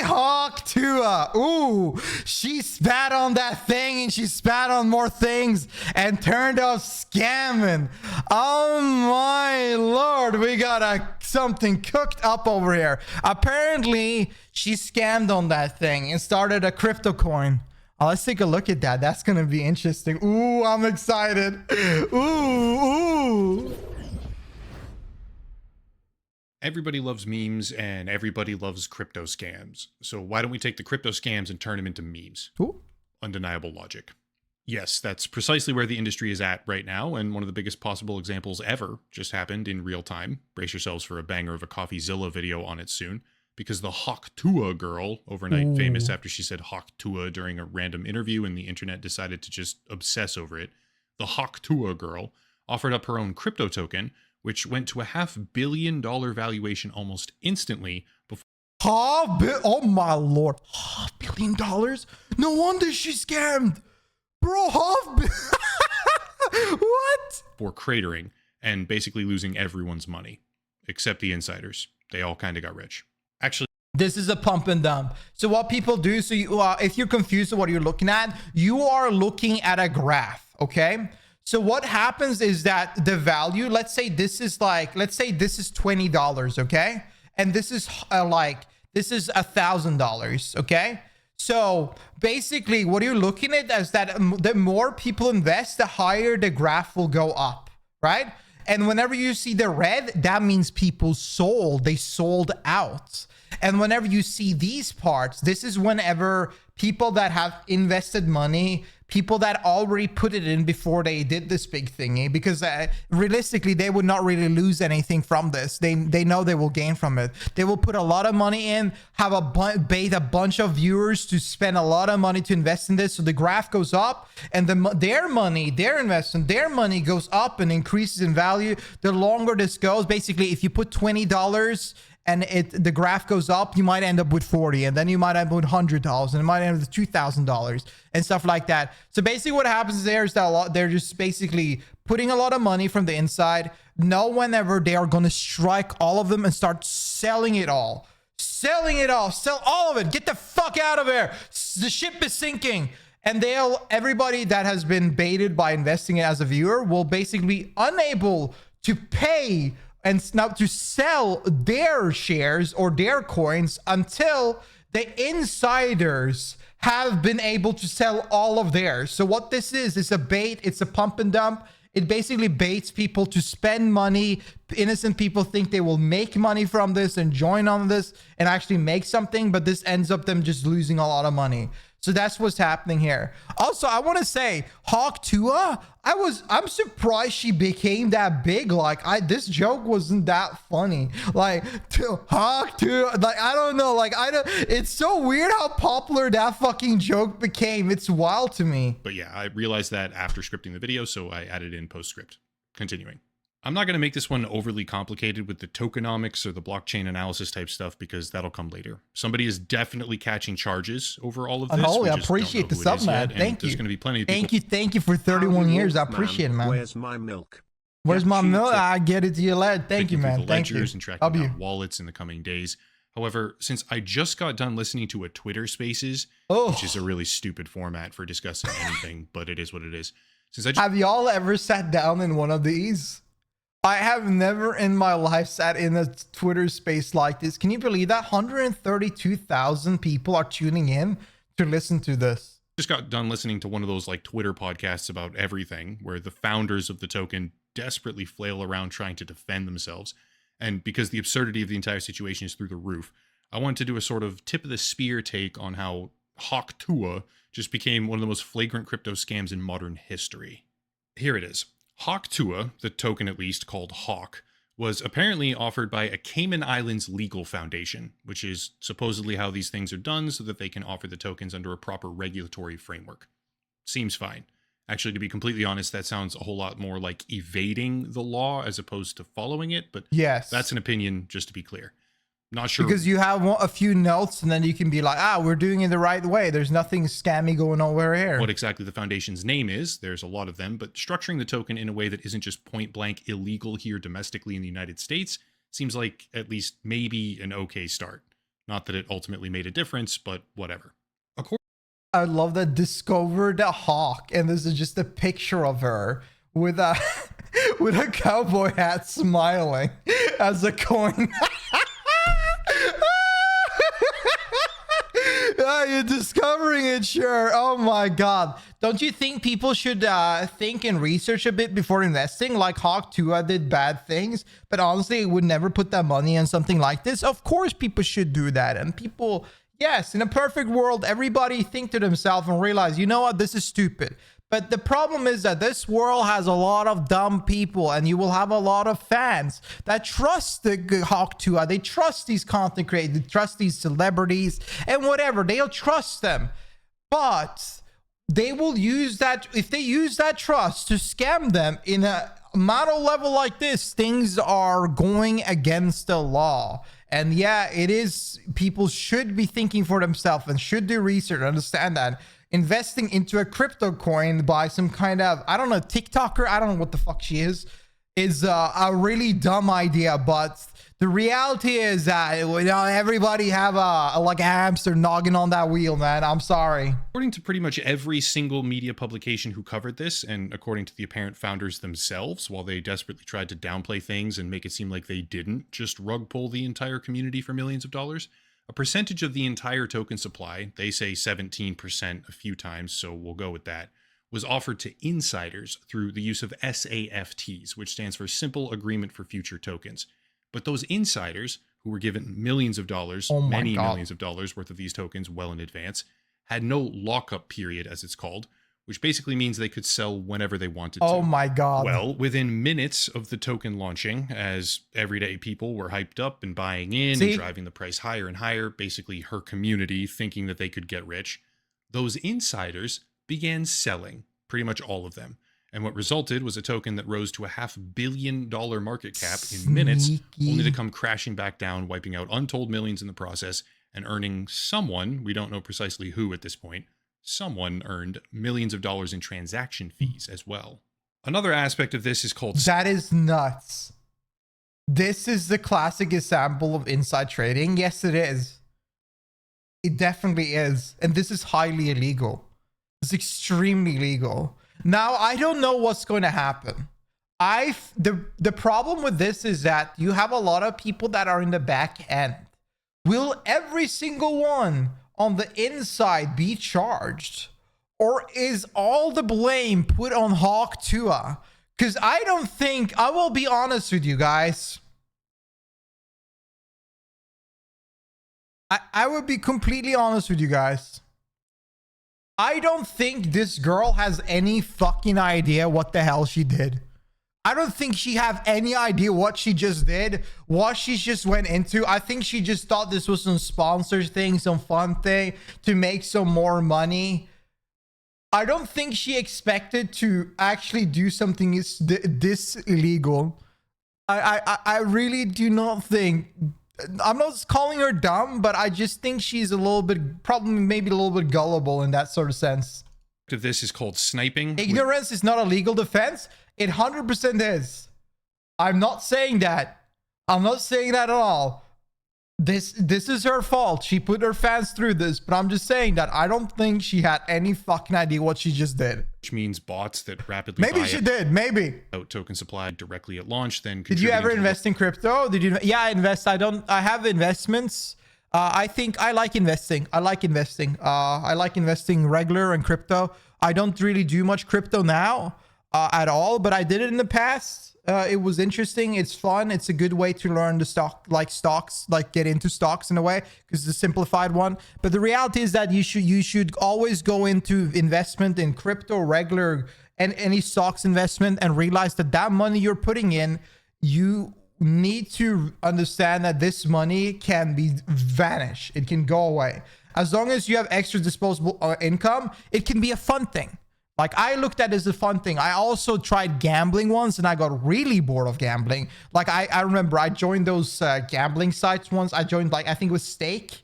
Hawk Tuah. Ooh, she spat on that thing and she spat on more things and turned off scamming. Oh my lord, we got something cooked up over here. Apparently, she scammed on that thing and started a crypto coin. Oh, let's take a look at that. That's gonna be interesting. Ooh, I'm excited. Ooh. Everybody loves memes and everybody loves crypto scams. So why don't we take the crypto scams and turn them into memes? Ooh. Undeniable logic. Yes, that's precisely where the industry is at right now, and one of the biggest possible examples ever just happened in real time. Brace yourselves for a banger of a CoffeeZilla video on it soon, because the Hawk Tuah girl, overnight famous after she said Hawk Tuah during a random interview and the internet decided to just obsess over it, the Hawk Tuah girl offered up her own crypto token, which went to a $500 million valuation almost instantly before. Oh my lord. $500 million? No wonder she scammed. Bro, what? For cratering and basically losing everyone's money, except the insiders. They all kind of got rich. Actually, this is a pump and dump. So what people do, so you, if you're confused with what you're looking at, you are looking at a graph, okay? So what happens is that the value, let's say this is $20, okay? And this is this is $1,000, okay? So basically what you're looking at is that the more people invest, the higher the graph will go up, right? And whenever you see the red, that means people sold, they sold out. And whenever you see these parts, this is whenever people that have invested money, people that already put it in before they did this big thingy, because realistically, they would not really lose anything from this. They know they will gain from it. They will put a lot of money in, have bait a bunch of viewers to spend a lot of money to invest in this. So the graph goes up and their money, their investment, their money goes up and increases in value. The longer this goes, basically, if you put $20 and the graph goes up, you might end up with 40, and then you might end up with $100, and it might end up with $2,000 and stuff like that. So basically what happens there is that they're just basically putting a lot of money from the inside. Know whenever they are going to strike all of them and start selling it all. Selling it all. Sell all of it. Get the fuck out of here. The ship is sinking. And everybody that has been baited by investing as a viewer will basically be unable to pay and now to sell their shares or their coins until the insiders have been able to sell all of theirs. So what this is a bait. It's a pump and dump. It basically baits people to spend money. Innocent people think they will make money from this and join on this and actually make something, but this ends up them just losing a lot of money. So that's what's happening here. Also, I want to say Hawk Tuah, I'm surprised she became that big. Like this joke wasn't that funny. Like Hawk Tuah, like I don't know, like it's so weird how popular that fucking joke became. It's wild to me. But yeah, I realized that after scripting the video, so I added in postscript. Continuing. I'm not going to make this one overly complicated with the tokenomics or the blockchain analysis type stuff because that'll come later. Somebody is definitely catching charges over all of this. Holy, I appreciate the sub, man. Thank you. There's going to be plenty of people. Thank you for 31 years. I appreciate it, man. Where's my milk? Where's my milk? I get it to your lad. Thank you, man. Thank you. And tracking down wallets in the coming days. However, since I just got done listening to a Twitter Spaces, which is a really stupid format for discussing anything, but it is what it is. Have y'all ever sat down in one of these? I have never in my life sat in a Twitter space like this. Can you believe that? 132,000 people are tuning in to listen to this. Just got done listening to one of those like Twitter podcasts about everything where the founders of the token desperately flail around trying to defend themselves. And because the absurdity of the entire situation is through the roof, I wanted to do a sort of tip of the spear take on how Hawk Tuah just became one of the most flagrant crypto scams in modern history. Here it is. Hawk Tuah, the token at least called Hawk, was apparently offered by a Cayman Islands legal foundation, which is supposedly how these things are done so that they can offer the tokens under a proper regulatory framework. Seems fine. Actually, to be completely honest, that sounds a whole lot more like evading the law as opposed to following it, but yes, that's an opinion, just to be clear. Not sure. Because you have a few notes and then you can be like, we're doing it the right way. There's nothing scammy going on over here. What exactly the foundation's name is, there's a lot of them, but structuring the token in a way that isn't just point blank illegal here domestically in the United States seems like at least maybe an okay start. Not that it ultimately made a difference, but whatever. According I love that discovered a hawk, and this is just a picture of her with a with a cowboy hat smiling as a coin. You're discovering it, sure. Oh my god. Don't you think people should think and research a bit before investing? Like Tuah did bad things, but honestly, it would never put that money on something like this. Of course, people should do that. And people, yes, in a perfect world, everybody think to themselves and realize, you know what, this is stupid. But the problem is that this world has a lot of dumb people, and you will have a lot of fans that trust the Tuah. They trust these content creators, they trust these celebrities, and whatever. They'll trust them. But they will use that, if they use that trust to scam them in a model level like this, things are going against the law. And yeah, it is, people should be thinking for themselves and should do research, understand that. Investing into a crypto coin by some kind of, I don't know, TikToker, I don't know what the fuck she is a really dumb idea. But the reality is that, you know, everybody have a like a hamster noggin on that wheel, man. I'm sorry. According to pretty much every single media publication who covered this, and according to the apparent founders themselves, while they desperately tried to downplay things and make it seem like they didn't just rug pull the entire community for millions of dollars, a percentage of the entire token supply, they say 17% a few times, so we'll go with that, was offered to insiders through the use of SAFTs, which stands for Simple Agreement for Future Tokens. But those insiders, who were given millions of dollars, many millions of dollars worth of these tokens well in advance, had no lockup period, as it's called, which basically means they could sell whenever they wanted to. Oh my god. Well, within minutes of the token launching, as everyday people were hyped up and buying in and driving the price higher and higher, basically her community thinking that they could get rich, those insiders began selling, pretty much all of them. And what resulted was a token that rose to a $500 million market cap in minutes, only to come crashing back down, wiping out untold millions in the process, and earning someone, we don't know precisely who at this point, someone earned millions of dollars in transaction fees as well. Another aspect of this is called... That is nuts. This is the classic example of inside trading. Yes, it is. It definitely is. And this is highly illegal. It's extremely illegal. Now, I don't know what's going to happen. The problem with this is that you have a lot of people that are in the back end. Will every single one on the inside be charged, or is all the blame put on Tuah? Because I don't think, I will be honest with you guys, I would be completely honest with you guys, I don't think this girl has any fucking idea what the hell she did. I don't think she have any idea what she just did, what she just went into. I think she just thought this was some sponsor thing, some fun thing to make some more money. I don't think she expected to actually do something this illegal. I really do not think. I'm not calling her dumb, but I just think she's a little bit, probably maybe a little bit gullible in that sort of sense. Of this is called sniping. Ignorance is not a legal defense. It 100% is. I'm not saying that. I'm not saying that at all. This is her fault. She put her fans through this, but I'm just saying that I don't think she had any fucking idea what she just did. Which means bots that rapidly maybe she did. Maybe token supply directly at launch. Then did you ever invest in crypto? Did you? Yeah, I invest. I have investments. I think I like investing. I like investing regular and crypto. I don't really do much crypto now at all, but I did it in the past. It was interesting. It's fun. It's a good way to learn the stocks, like get into stocks in a way, because it's a simplified one. But the reality is that you should always go into investment in crypto, regular, and any stocks investment, and realize that that money you're putting in, you need to understand that this money can be vanish. It can go away. As long as you have extra disposable income, it can be a fun thing. Like, I looked at it as a fun thing. I also tried gambling once, and I got really bored of gambling. Like, I remember I joined those gambling sites once. I joined, like, I think it was Stake,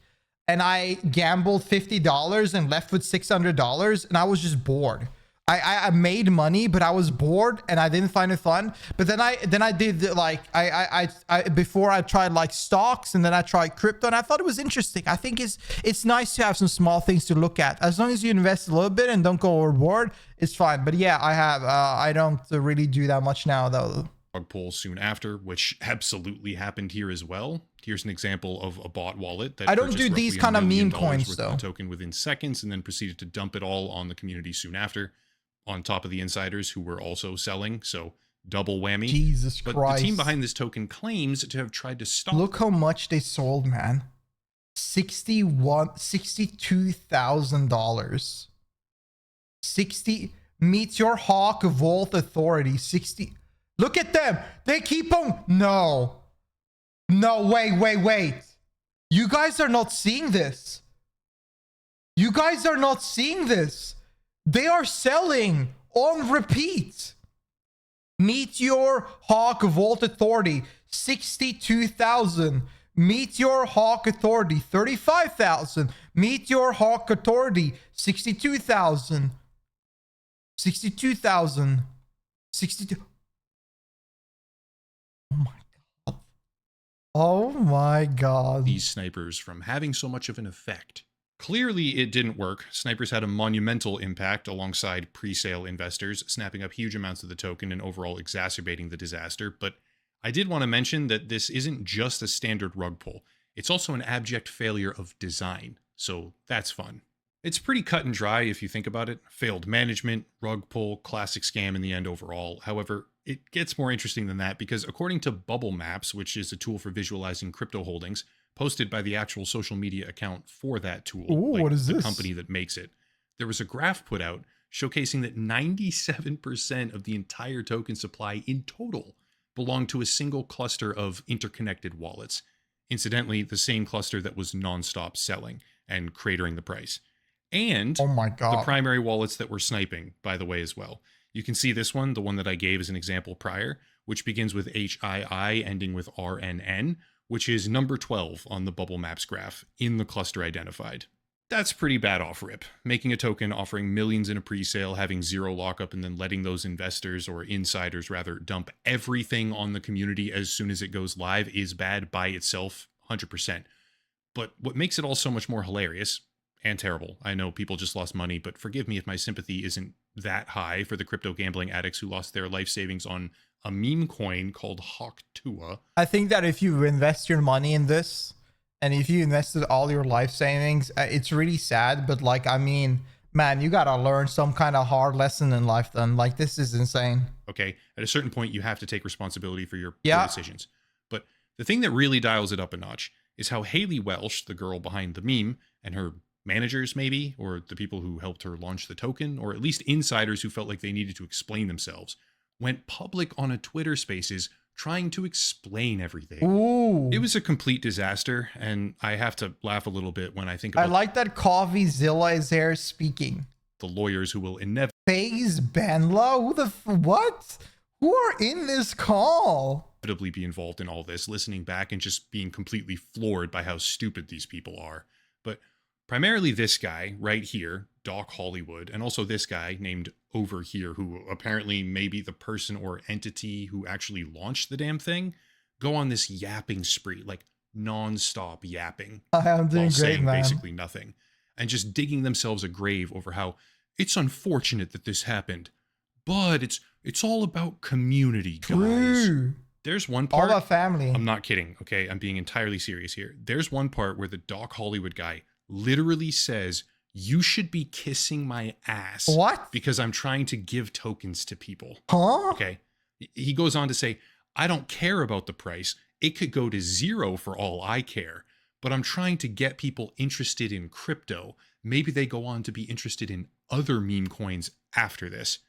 and I gambled $50 and left with $600, and I was just bored. I made money, but I was bored and I didn't find it fun. But then I did like I before I tried like stocks, and then I tried crypto, and I thought it was interesting. I think it's nice to have some small things to look at. As long as you invest a little bit and don't go overboard, it's fine. But yeah, I don't really do that much now though. Rug pull soon after, which absolutely happened here as well. Here's an example of a bot wallet that I don't do these kind of meme coins though. Token within seconds, and then proceeded to dump it all on the community soon after, on top of the insiders who were also selling. So double whammy. Jesus but Christ. The team behind this token claims to have tried to stop. Look how much they sold, man. $62,000. 60 meets your Hawk Vault Authority. 60. Look at them. They keep on. No, wait. You guys are not seeing this. You guys are not seeing this. They are selling on repeat. Meteor Hawk Vault Authority, 62,000. Meteor Hawk Authority, 35,000. Meteor Hawk Authority, 62,000. 62,000. 62. Oh my God. Oh my God. These snipers from having so much of an effect. Clearly, it didn't work. Snipers had a monumental impact alongside pre-sale investors, snapping up huge amounts of the token and overall exacerbating the disaster. But I did want to mention that this isn't just a standard rug pull. It's also an abject failure of design. So that's fun. It's pretty cut and dry if you think about it. Failed management, rug pull, classic scam in the end overall. However, it gets more interesting than that because according to Bubble Maps, which is a tool for visualizing crypto holdings, posted by the actual social media account for that tool, Ooh, what is the this? company that makes it, there was a graph put out showcasing that 97% of the entire token supply in total belonged to a single cluster of interconnected wallets. Incidentally, the same cluster that was nonstop selling and cratering the price. And oh my God. the primary wallets that were sniping, by the way, as well. You can see this one, the one that I gave as an example prior, which begins with HII ending with RNN, which is number 12 on the Bubble Maps graph in the cluster identified. That's pretty bad off rip. Making a token offering millions in a pre-sale, having zero lockup, and then letting those investors, or insiders rather, dump everything on the community as soon as it goes live is bad by itself, 100%. But what makes it all so much more hilarious and terrible, I know people just lost money, but forgive me if my sympathy isn't that high for the crypto gambling addicts who lost their life savings on a meme coin called Hawk Tuah. I think that if you invest your money in this, and if you invested all your life savings, it's really sad. But like, I mean, man, you gotta learn some kind of hard lesson in life then. Like, this is insane. Okay, at a certain point, you have to take responsibility for your decisions. But the thing that really dials it up a notch is how Haley Welsh, the girl behind the meme, and her managers maybe, or the people who helped her launch the token, or at least insiders who felt like they needed to explain themselves, went public on a Twitter Spaces trying to explain everything. Ooh. It was a complete disaster, and I have to laugh a little bit when I think about I like that CoffeeZilla is there speaking. the lawyers who will inevitably FaZe Banla? What? Who are in this call? be involved in all this, listening back and just being completely floored by how stupid these people are. But primarily this guy right here, Doc Hollywood, and also this guy named Over Here, who apparently may be the person or entity who actually launched the damn thing, go on this yapping spree, like non-stop yapping. I'm doing while great, saying man. basically nothing, and just digging themselves a grave over how it's unfortunate that this happened, but it's all about community, guys. True. There's one All part. about family. I'm not kidding, okay? I'm being entirely serious here. There's one part where the Doc Hollywood guy literally says, "You should be kissing my ass." What? Because I'm trying to give tokens to people. Huh? Okay. He goes on to say, "I don't care about the price. It could go to zero for all I care. But I'm trying to get people interested in crypto. Maybe they go on to be interested in other meme coins after this."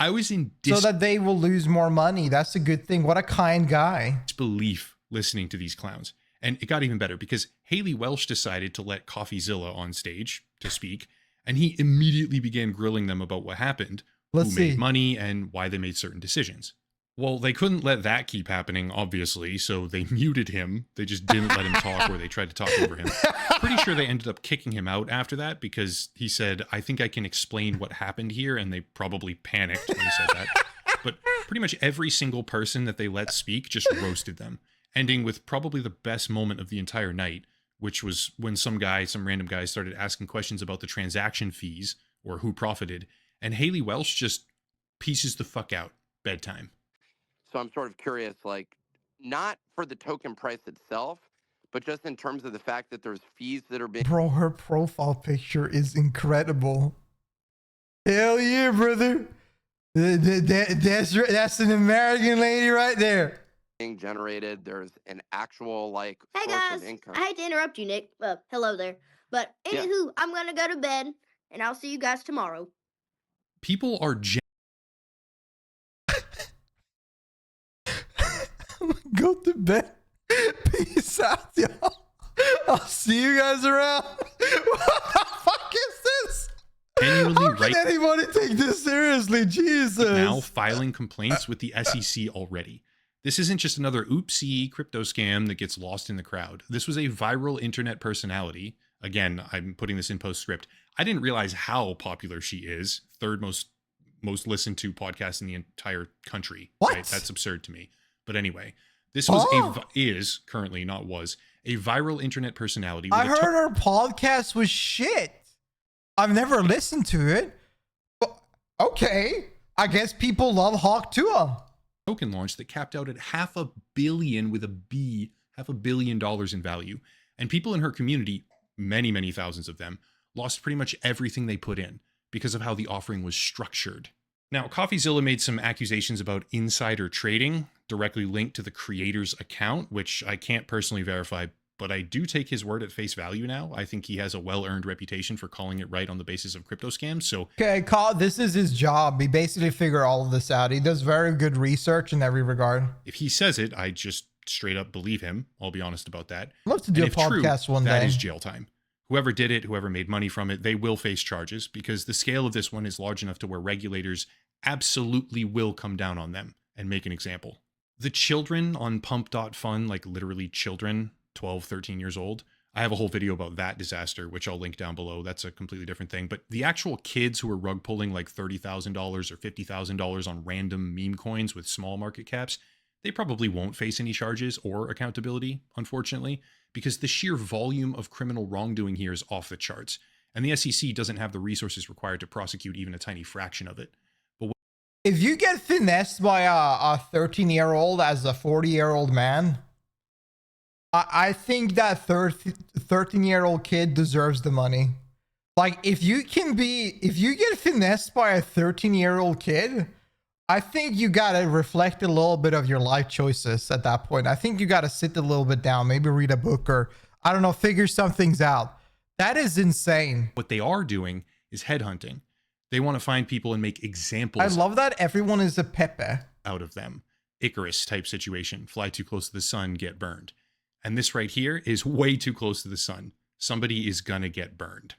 I was in So that they will lose more money. That's a good thing. What a kind guy. disbelief listening to these clowns. And it got even better because Haley Welsh decided to let CoffeeZilla on stage to speak, and he immediately began grilling them about what happened, Let's who see. made money, and why they made certain decisions. Well, they couldn't let that keep happening, obviously, so they muted him. They just didn't let him talk, or they tried to talk over him. Pretty sure sure they ended up kicking him out after that because he said, I think I can explain what happened here. And they probably panicked when he said that. But pretty much every single person that they let speak just roasted them, ending with probably the best moment of the entire night, which was when some random guy started asking questions about the transaction fees or who profited. And Haley Welsh just pieces the fuck out. Bedtime. So I'm sort of curious, like, not for the token price itself, but just in terms of the fact that there's fees that are being... Bro, her profile picture is incredible. Hell yeah, brother. That's an American lady right there. generated. There's an actual, like, Hey source guys, of income. I hate to interrupt you, Nick. Hello there. But anywho, I'm gonna go to bed, and I'll see you guys tomorrow. People are Go to bed. Peace out, y'all. I'll see you guys around. What the fuck is this? genuinely How can anybody take this seriously? Jesus. now filing complaints with the SEC already. This isn't just another oopsie crypto scam that gets lost in the crowd. This was a viral internet personality. Again, I'm putting this in postscript. I didn't realize how popular she is. Third most listened to podcast in the entire country. What? Right? That's absurd to me. But anyway, this was is currently, not was, a viral internet personality. I heard her podcast was shit. I've never listened to it. But okay. I guess people love Hawk Tuah. Token launch that capped out at $500 million with a B, $500 million in value. And people in her community, many thousands of them, lost pretty much everything they put in because of how the offering was structured. Now, CoffeeZilla made some accusations about insider trading directly linked to the creator's account, which I can't personally verify, but I do take his word at face value now. I think he has a well-earned reputation for calling it right on the basis of crypto scams. So, okay, this is his job. He basically figured all of this out. He does very good research in every regard. if he says it, I just straight up believe him. I'll be honest about that. I'd love to do a podcast one day. That is jail time. Whoever did it, whoever made money from it, they will face charges because the scale of this one is large enough to where regulators absolutely will come down on them and make an example. The children on pump.fun, like literally children, 12, 13 years old. I have a whole video about that disaster, which I'll link down below. That's a completely different thing. But the actual kids who are rug pulling like $30,000 or $50,000 on random meme coins with small market caps, they probably won't face any charges or accountability, unfortunately, because the sheer volume of criminal wrongdoing here is off the charts. And the SEC doesn't have the resources required to prosecute even a tiny fraction of it. If you get finessed by a 13-year-old as a 40-year-old man, I think that 13-year-old kid deserves the money. Like, if you get finessed by a 13-year-old kid, I think you gotta reflect a little bit of your life choices at that point. I think you gotta sit a little bit down, maybe read a book or, I don't know, figure some things out. That is insane. What they are doing is headhunting. They want to find people and make examples. I love that everyone is a Pepe. Out of them. Icarus type situation. Fly too close to the sun, get burned. And this right here is way too close to the sun. Somebody is gonna get burned.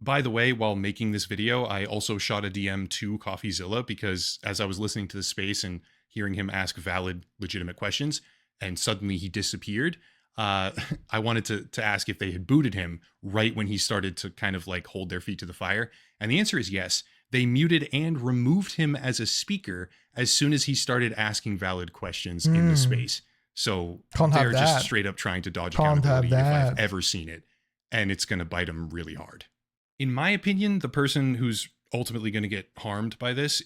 By the way, while making this video, I also shot a DM to CoffeeZilla because as I was listening to the space and hearing him ask valid, legitimate questions, and suddenly he disappeared, I wanted to ask if they had booted him right when he started to kind of like hold their feet to the fire. And the answer is yes. They muted and removed him as a speaker as soon as he started asking valid questions in the space. So they're just straight up trying to dodge accountability if I've ever seen it. And it's going to bite them really hard. In my opinion, the person who's ultimately going to get harmed by this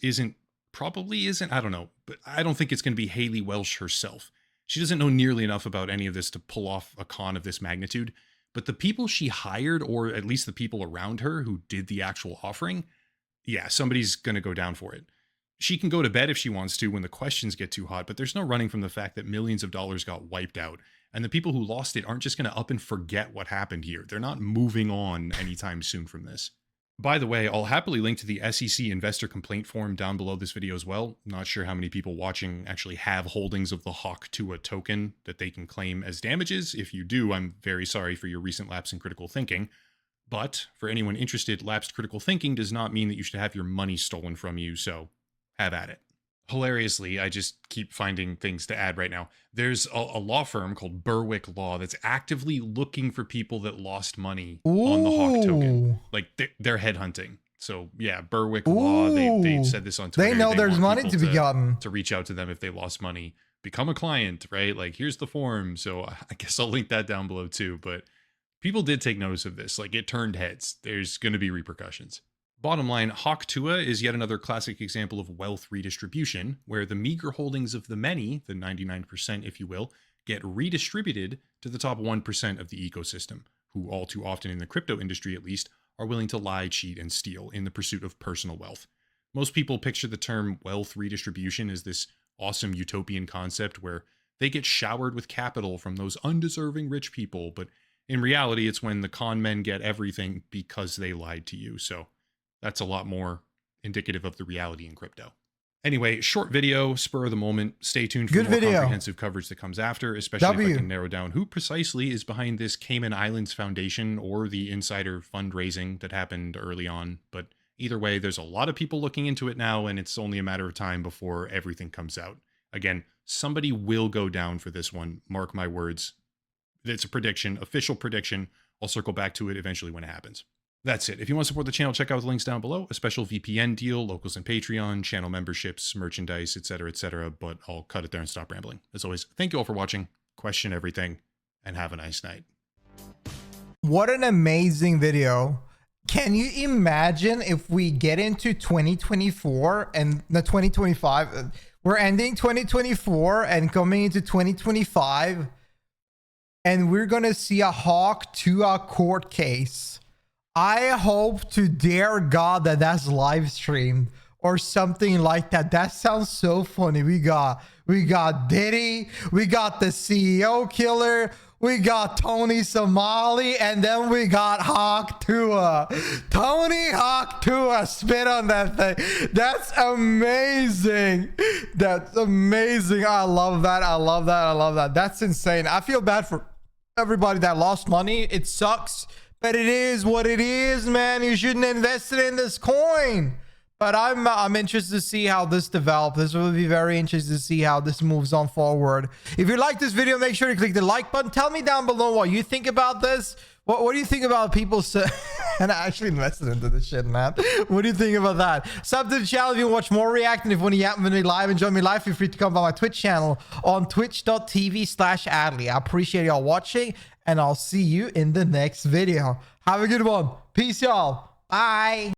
probably isn't, I don't know, but I don't think it's going to be Haley Welsh herself. She doesn't know nearly enough about any of this to pull off a con of this magnitude, but the people she hired, or at least the people around her who did the actual offering, yeah, somebody's going to go down for it. She can go to bed if she wants to when the questions get too hot, but there's no running from the fact that millions of dollars got wiped out. And the people who lost it aren't just going to up and forget what happened here. They're not moving on anytime soon from this. By the way, I'll happily link to the SEC investor complaint form down below this video as well. Not sure how many people watching actually have holdings of the Hawk Tuah token that they can claim as damages. If you do, I'm very sorry for your recent lapse in critical thinking. But for anyone interested, lapsed critical thinking does not mean that you should have your money stolen from you, so have at it. Hilariously, I just keep finding things to add right now. There's a law firm called Berwick Law that's actively looking for people that lost money on the Hawk token. Ooh. Like they're headhunting. So yeah, Berwick Law. They Ooh. said this on Twitter. They know there's want money people to be gotten. to reach out to them if they lost money. Become a client, right? Like here's the form. So I guess I'll link that down below too. But people did take notice of this. Like it turned heads. There's going to be repercussions. Bottom line, Hawk Tuah is yet another classic example of wealth redistribution, where the meager holdings of the many, the 99% if you will, get redistributed to the top 1% of the ecosystem, who all too often in the crypto industry at least, are willing to lie, cheat, and steal in the pursuit of personal wealth. Most people picture the term wealth redistribution as this awesome utopian concept where they get showered with capital from those undeserving rich people, but in reality, it's when the con men get everything because they lied to you. So that's a lot more indicative of the reality in crypto. Anyway, short video, spur of the moment. Stay tuned for more comprehensive coverage that comes after, especially if I can narrow down who precisely is behind this Cayman Islands Foundation or the insider fundraising that happened early on. But either way, there's a lot of people looking into it now, and it's only a matter of time before everything comes out. Again, somebody will go down for this one. Mark my words. It's a prediction, official prediction. I'll circle back to it eventually when it happens. That's it. If you want to support the channel, check out the links down below. A special VPN deal, locals and Patreon, channel memberships, merchandise, etc., etc. But I'll cut it there and stop rambling. As always, thank you all for watching. Question everything, and have a nice night. What an amazing video. Can you imagine if we get into 2024 and the 2025, we're ending 2024 and coming into 2025, and we're going to see a Hawk Tuah court case. I hope to dare God that that's live streamed or something like that. That sounds so funny. We got Diddy, we got the CEO killer, we got Tony Somali, and then we got Hawk Tuah. Tony Hawk Tuah spit on that thing. That's amazing. That's amazing. I love that. I love that. I love that. That's insane. I feel bad for everybody that lost money. It sucks. But it is what it is, man. You shouldn't invest it in this coin. But I'm interested to see how this develops. This will be very interesting to see how this moves on forward. If you like this video, make sure to click the like button. Tell me down below what you think about this. What do you think about people and I actually invested into this shit, man. What do you think about that? Sub to the channel if you watch more react, and if you want to yap with me live and join me live, feel free to come by my Twitch channel on twitch.tv/Adley. I appreciate y'all watching, and I'll see you in the next video. Have a good one. Peace, y'all. Bye.